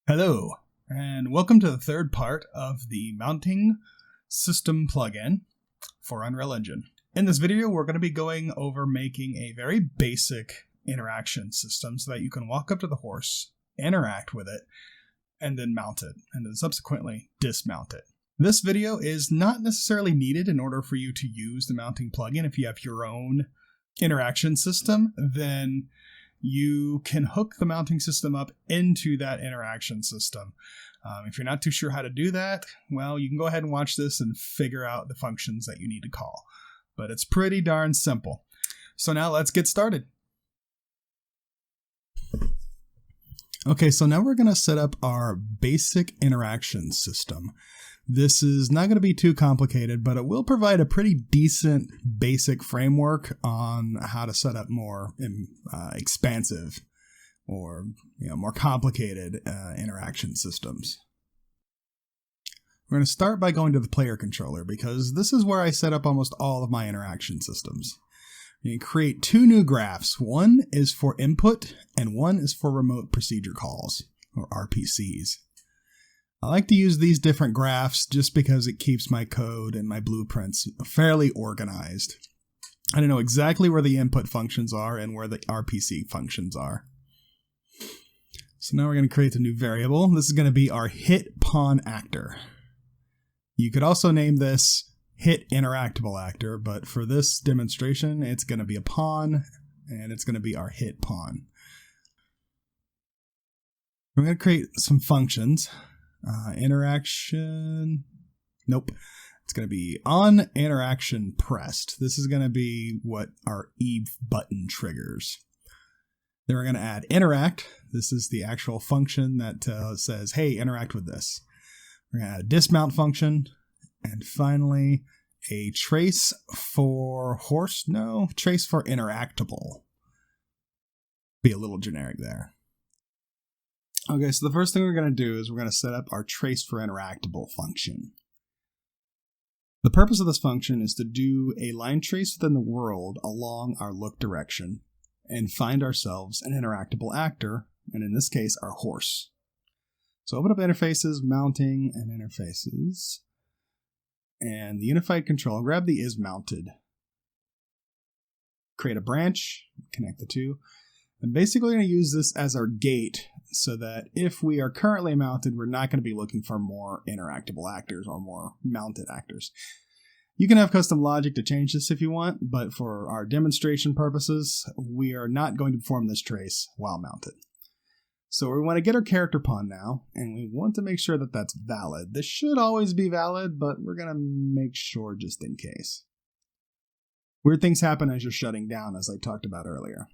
Hello, and welcome to the third part of the mounting system plugin for Unreal Engine. In this video, we're going to be going over making a very basic interaction system so that you can walk up to the horse, interact with it, and then mount it, and then subsequently dismount it. This video is not necessarily needed in order for you to use the mounting plugin. If you have your own interaction system, then you can hook the mounting system up into that interaction system. If you're not too sure how to do that, well, you can go ahead and watch this and figure out the functions that you need to call. But it's pretty darn simple. So now let's get started. Okay, so now we're going to set up our basic interaction system. This is not going to be too complicated, but it will provide a pretty decent basic framework on how to set up more expansive or more complicated interaction systems. We're going to start by going to the player controller because this is where I set up almost all of my interaction systems. You create two new graphs. One is for input and one is for remote procedure calls, or RPCs. I like to use these different graphs just because it keeps my code and my blueprints fairly organized. I know exactly where the input functions are and where the RPC functions are. So now we're going to create a new variable. This is going to be our hit pawn actor. You could also name this hit interactable actor, but for this demonstration, it's going to be a pawn and it's going to be our hit pawn. We're going to create some functions. Interaction. Nope. It's going to be on interaction pressed. This is going to be what our E button triggers. Then we're going to add interact. This is the actual function that says, hey, interact with this. We're going to add a dismount function. And finally, a trace for horse. No, trace for interactable. Be a little generic there. Okay, so the first thing we're going to do is we're going to set up our trace for interactable function. The purpose of this function is to do a line trace within the world along our look direction and find ourselves an interactable actor, and in this case, our horse. So open up interfaces, mounting, and interfaces. And the unified control, grab the is mounted. Create a branch, connect the two. And basically we're going to use this as our gate so that if we are currently mounted, we're not going to be looking for more interactable actors or more mounted actors. You can have custom logic to change this if you want, but for our demonstration purposes, we are not going to perform this trace while mounted. So we want to get our character pawn now, and we want to make sure that that's valid. This should always be valid, but we're going to make sure just in case. Weird things happen as you're shutting down, as I talked about earlier.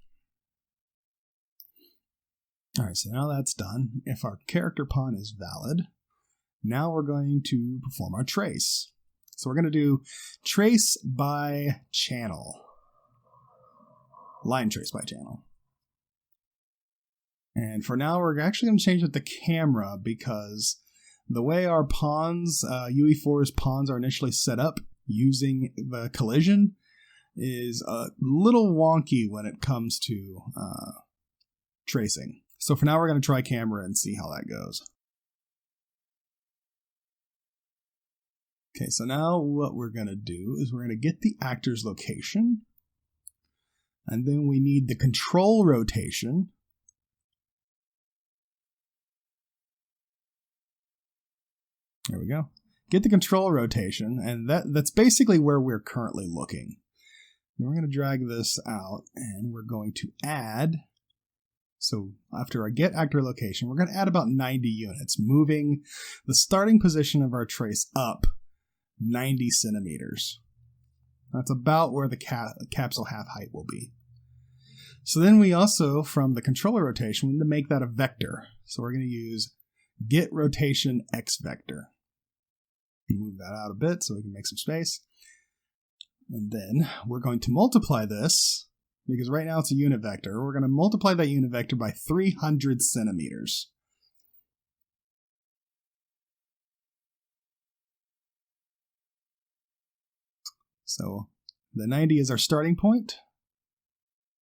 All right, so now that's done. If our character pawn is valid, now we're going to perform our trace. So we're going to do trace by channel. Line trace by channel. And for now, we're actually going to change it to camera because the way our pawns, UE4's pawns are initially set up using the collision is a little wonky when it comes to tracing. So for now, we're going to try camera and see how that goes. Okay, so now what we're going to do is we're going to get the actor's location. And then we need the control rotation. There we go. Get the control rotation, and that's basically where we're currently looking. Then we're going to drag this out, and we're going to add. So after I get actor location, we're going to add about 90 units, moving the starting position of our trace up 90 centimeters. That's about where the capsule half height will be. So then we also, from the controller rotation, we need to make that a vector. So we're going to use get rotation x vector. Move that out a bit so we can make some space. And then we're going to multiply this, because right now it's a unit vector. We're going to multiply that unit vector by 300 centimeters. So the 90 is our starting point.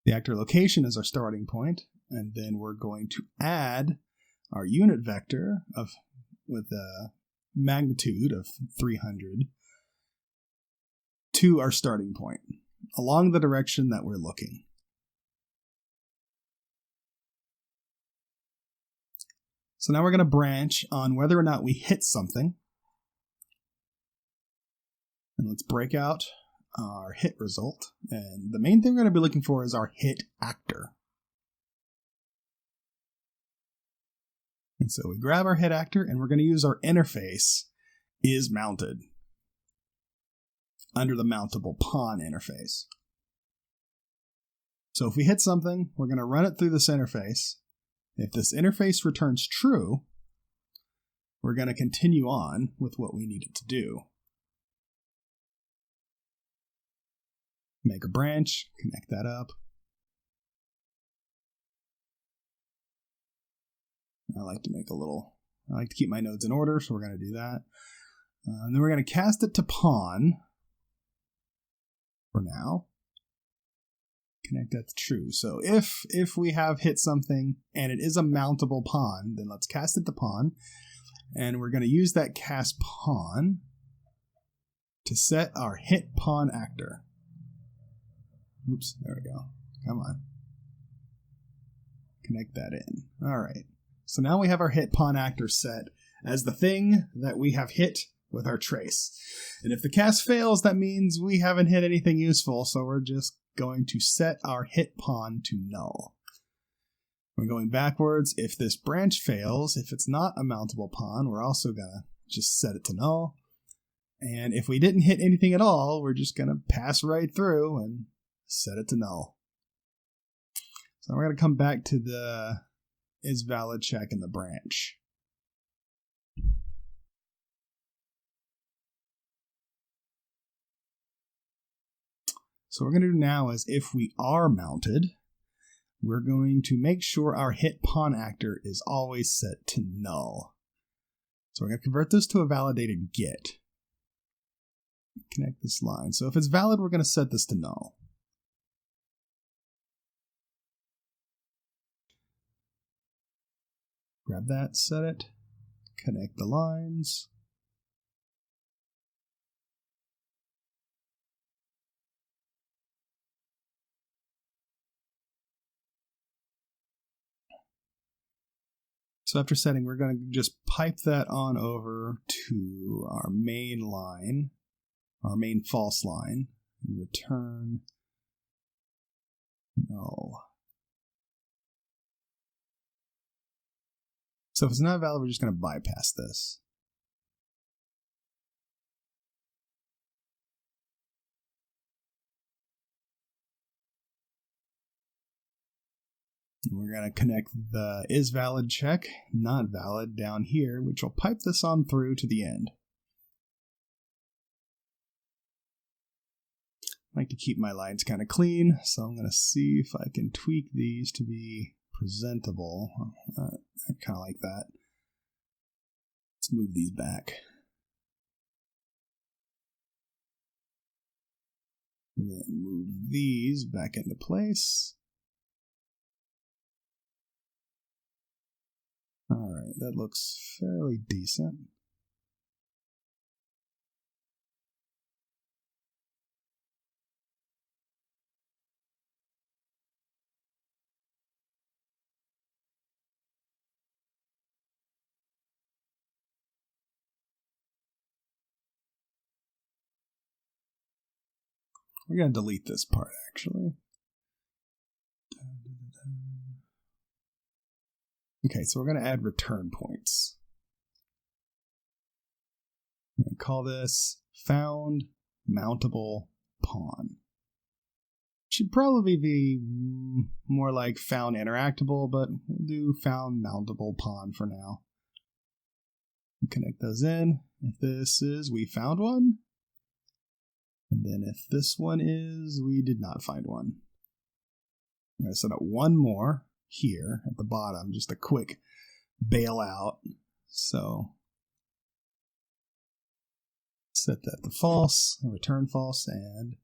The actor location is our starting point. And then we're going to add our unit vector with a magnitude of 300 to our starting point along the direction that we're looking. So now we're going to branch on whether or not we hit something. And let's break out our hit result. And the main thing we're going to be looking for is our hit actor. And so we grab our hit actor and we're going to use our interface is mounted under the mountable pawn interface. So if we hit something, we're going to run it through this interface. If this interface returns true, we're going to continue on with what we needed to do. Make a branch, connect that up. I like to keep my nodes in order, so we're going to do that. And then we're going to cast it to pawn for now. Connect that to true. So if we have hit something and it is a mountable pawn, then let's cast it to pawn. And we're going to use that cast pawn to set our hit pawn actor. Oops, there we go. Come on. Connect that in. All right. So now we have our hit pawn actor set as the thing that we have hit with our trace. And if the cast fails, that means we haven't hit anything useful, so we're just going to set our hit pawn to null. We're going backwards. If this branch fails, if it's not a mountable pawn, we're also going to just set it to null. And if we didn't hit anything at all, we're just going to pass right through and set it to null. So we're going to come back to the is valid check in the branch. So what we're going to do now is if we are mounted, we're going to make sure our hit pawn actor is always set to null. So we're going to convert this to a validated get. Connect this line. So if it's valid, we're going to set this to null. Grab that, set it, connect the lines. So after setting, we're going to just pipe that on over to our main line, our main false line, and return null. So if it's not valid, we're just going to bypass this. We're going to connect the is valid check, not valid down here, which will pipe this on through to the end. I like to keep my lines kind of clean, so I'm going to see if I can tweak these to be presentable. I kind of like that. Let's move these back. And then move these back into place. All right, that looks fairly decent. We're going to delete this part, actually. Okay, so we're going to add return points. I'm going to call this found mountable pawn. Should probably be more like found interactable, but we'll do found mountable pawn for now. Connect those in. If this is, we found one. And then if this one is, we did not find one. I'm going to set up one more here at the bottom, just a quick bailout. So set that to false, return false, and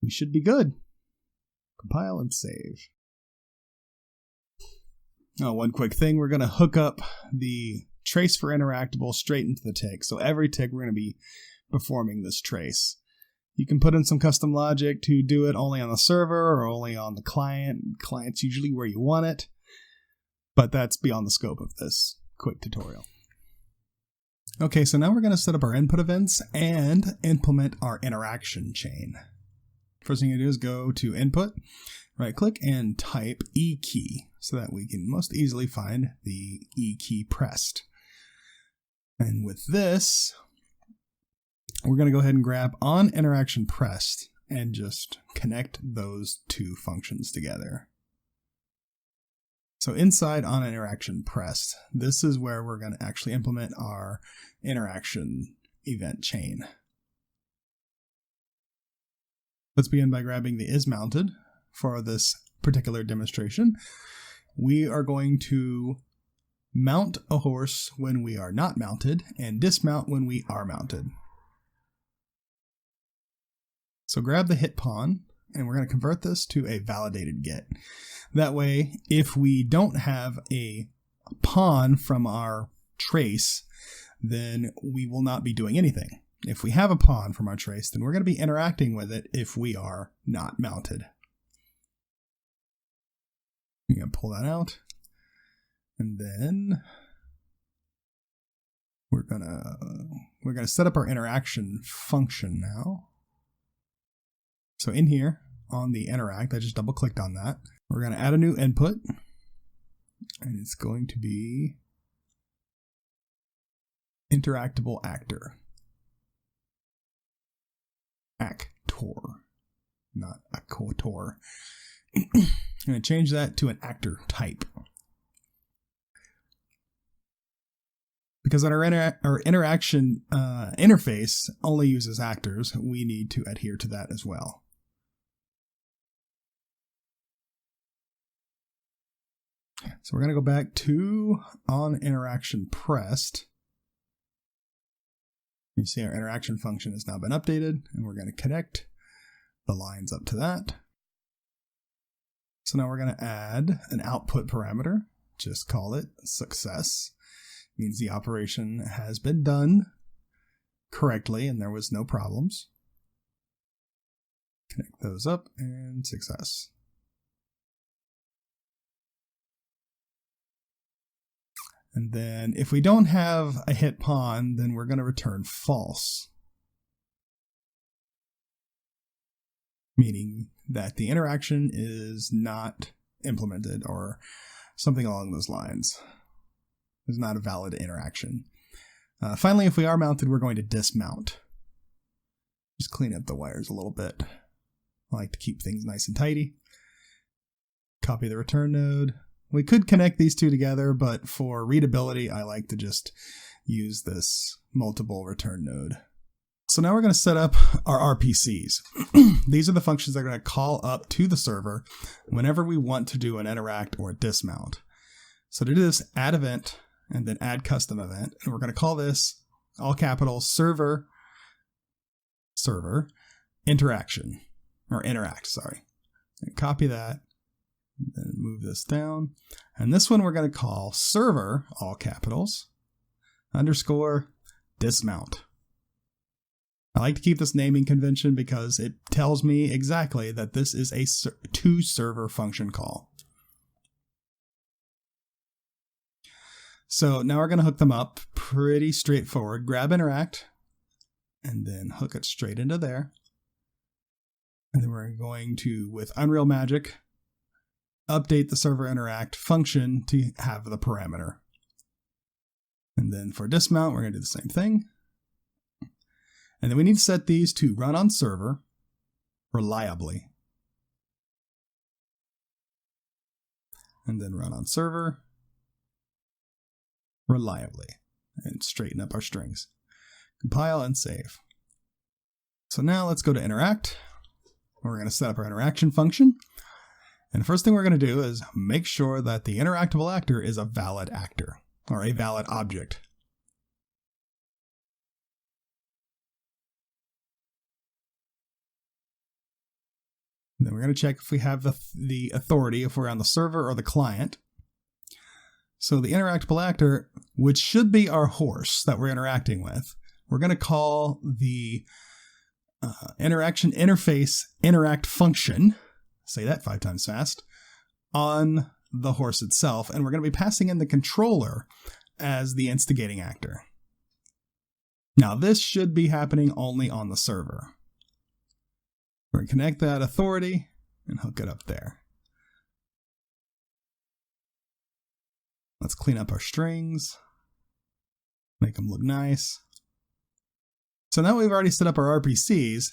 we should be good. Compile and save. One quick thing, we're going to hook up the trace for interactable straight into the tick. So every tick we're going to be performing this trace. You can put in some custom logic to do it only on the server or only on the client. Client's usually where you want it, but that's beyond the scope of this quick tutorial. Okay, so now we're going to set up our input events and implement our interaction chain. First thing you do is go to input, right click and type E key so that we can most easily find the E key pressed. And with this, we're going to go ahead and grab on interaction pressed and just connect those two functions together. So inside on interaction pressed, this is where we're going to actually implement our interaction event chain. Let's begin by grabbing the isMounted for this particular demonstration. We are going to mount a horse when we are not mounted and dismount when we are mounted. So grab the hit pawn and we're going to convert this to a validated get. That way, if we don't have a pawn from our trace, then we will not be doing anything. If we have a pawn from our trace, then we're going to be interacting with it if we are not mounted. You're going to pull that out. And then we're going to set up our interaction function now. So in here on the interact, I just double clicked on that. We're going to add a new input and it's going to be interactable actor. Actor, not actor. I'm going to change that to an actor type. Because our interaction interface only uses actors, we need to adhere to that as well. So we're going to go back to on interaction pressed. You see our interaction function has now been updated, and we're going to connect the lines up to that. So now we're going to add an output parameter. Just call it success. Means the operation has been done correctly and there was no problems. Connect those up and success. And then if we don't have a hit pawn, then we're going to return false. Meaning that the interaction is not implemented or something along those lines. It's not a valid interaction. Finally, if we are mounted, we're going to dismount. Just clean up the wires a little bit. I like to keep things nice and tidy. Copy the return node. We could connect these two together, but for readability, I like to just use this multiple return node. So now we're going to set up our RPCs. These are the functions that are going to call up to the server whenever we want to do an interact or a dismount. So to do this, add event and then add custom event. And we're going to call this all capital server interaction or interact, sorry. And copy that. Then move this down. And this one we're going to call server, all capitals, underscore dismount. I like to keep this naming convention because it tells me exactly that this is a to-server function call. So now we're going to hook them up. Pretty straightforward. Grab interact and then hook it straight into there. And then we're going to, with Unreal Magic, update the server interact function to have the parameter. And then for dismount, we're going to do the same thing. And then we need to set these to run on server reliably. And then run on server reliably. And straighten up our strings. Compile and save. So now let's go to interact. We're going to set up our interaction function. And the first thing we're going to do is make sure that the interactable actor is a valid actor or a valid object. Then we're going to check if we have the authority, if we're on the server or the client. So the interactable actor, which should be our horse that we're interacting with, we're going to call the interaction interface interact function, say that 5 times fast, on the horse itself, and we're going to be passing in the controller as the instigating actor. Now this should be happening only on the server. We're going to connect that authority and hook it up there. Let's clean up our strings, make them look nice. So now we've already set up our RPCs.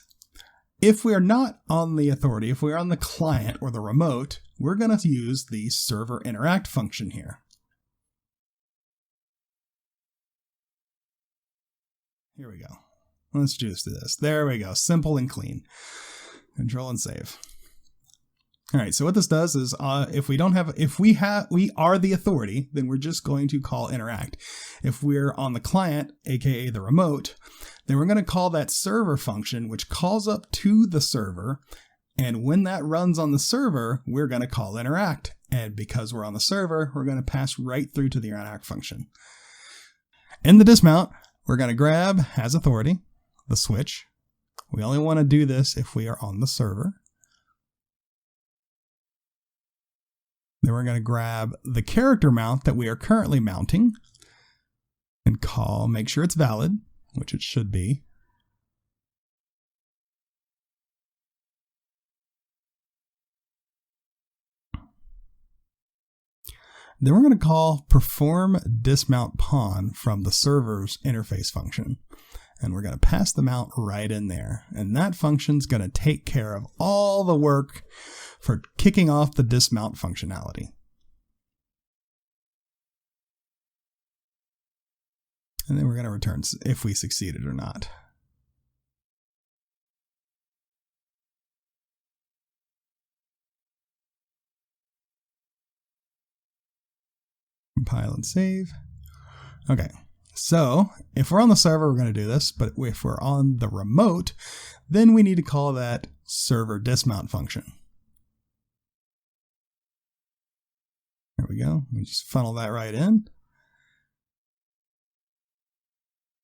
If we are not on the authority, if we are on the client or the remote, we're going to use the server interact function here. Here we go. Let's just do this. There we go. Simple and clean. Control and save. All right. So what this does is, if we are the authority, then we're just going to call interact. If we're on the client, aka the remote, then we're going to call that server function, which calls up to the server. And when that runs on the server, we're going to call interact. And because we're on the server, we're going to pass right through to the interact function. In the dismount, we're going to grab as authority the switch. We only want to do this if we are on the server. Then we're going to grab the character mount that we are currently mounting and make sure it's valid, which it should be. Then we're going to call perform dismount pawn from the server's interface function. And we're going to pass the mount right in there. And that function's going to take care of all the work for kicking off the dismount functionality. And then we're going to return if we succeeded or not. Compile and save. Okay, so if we're on the server, we're going to do this, but if we're on the remote, then we need to call that server dismount function. There we go. We just funnel that right in.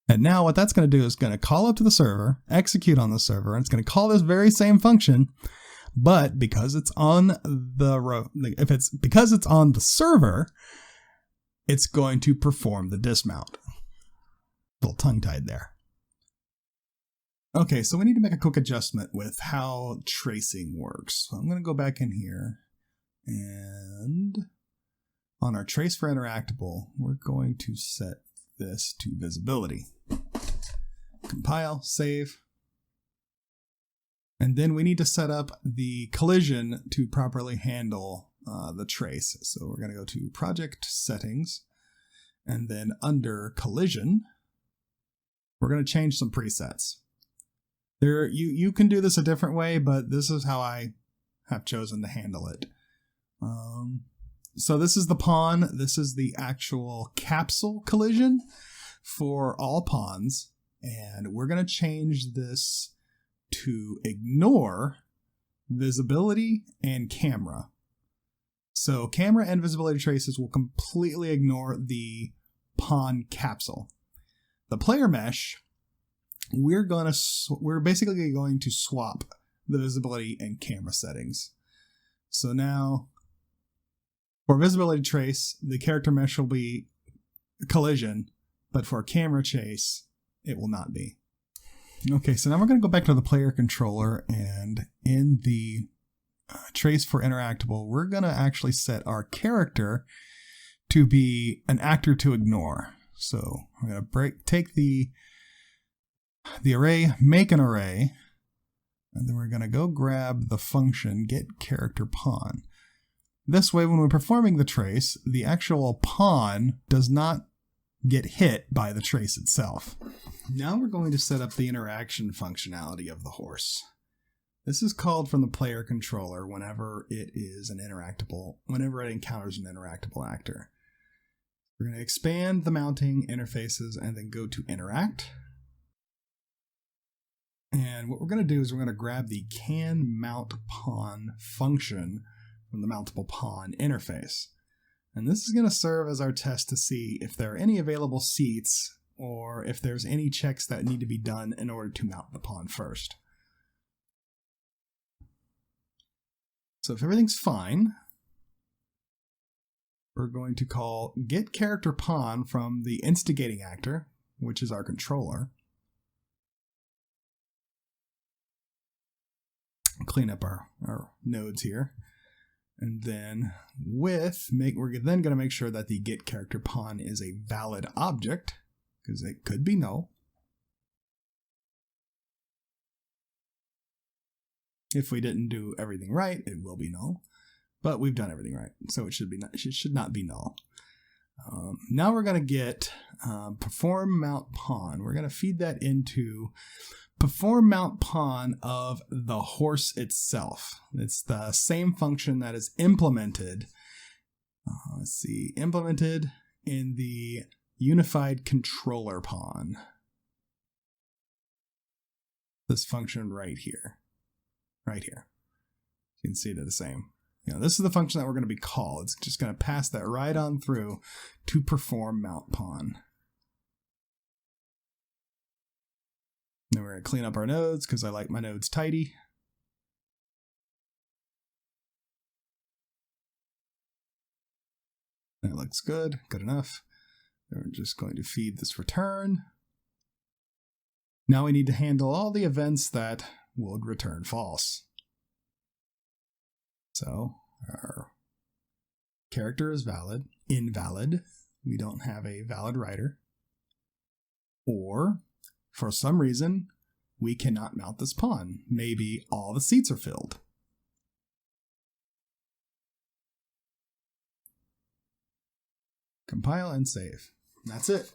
And now what that's going to do is going to call up to the server, execute on the server, and it's going to call this very same function, but because it's on because it's on the server, it's going to perform the dismount. A little tongue-tied there. Okay, so we need to make a quick adjustment with how tracing works. So I'm going to go back in here, and on our trace for interactable, we're going to set this to visibility. Compile, save. And then we need to set up the collision to properly handle the trace. So we're going to go to project settings, and then under collision, we're going to change some presets. You can do this a different way, but this is how I have chosen to handle it. So this is the pawn. This is the actual capsule collision for all pawns. And we're going to change this to ignore visibility and camera. So camera and visibility traces will completely ignore the pawn capsule. The player mesh, we're basically going to swap the visibility and camera settings. So now for visibility trace, the character mesh will be collision, but for camera chase, it will not be. Okay, so now we're going to go back to the player controller, and in the trace for interactable, we're going to actually set our character to be an actor to ignore. So we're going to take the array, make an array, and then we're going to go grab the function get character pawn. This way, when we're performing the trace, the actual pawn does not get hit by the trace itself. Now we're going to set up the interaction functionality of the horse. This is called from the player controller whenever it encounters an interactable actor. We're going to expand the mounting interfaces and then go to interact. And what we're going to do is we're going to grab the can mount pawn function from the mountable pawn interface. And this is going to serve as our test to see if there are any available seats or if there's any checks that need to be done in order to mount the pawn first. So if everything's fine, we're going to call get character pawn from the instigating actor, which is our controller. Clean up our nodes here. And then we're then going to make sure that the get character pawn is a valid object, because it could be null. If we didn't do everything right, it will be null. But we've done everything right, so it should not be null. Now we're going to get perform mount pawn. We're going to feed that into perform mount pawn of the horse itself. It's the same function that is implemented. Implemented in the unified controller pawn. This function right here. Right here. You can see they're the same. This is the function that we're going to be called. It's just going to pass that right on through to perform mount pawn. Then we're going to clean up our nodes because I like my nodes tidy. That looks good. Good enough. Then we're just going to feed this return. Now we need to handle all the events that would return false. So our character is invalid. We don't have a valid writer. Or for some reason, we cannot mount this pawn. Maybe all the seats are filled. Compile and save. That's it.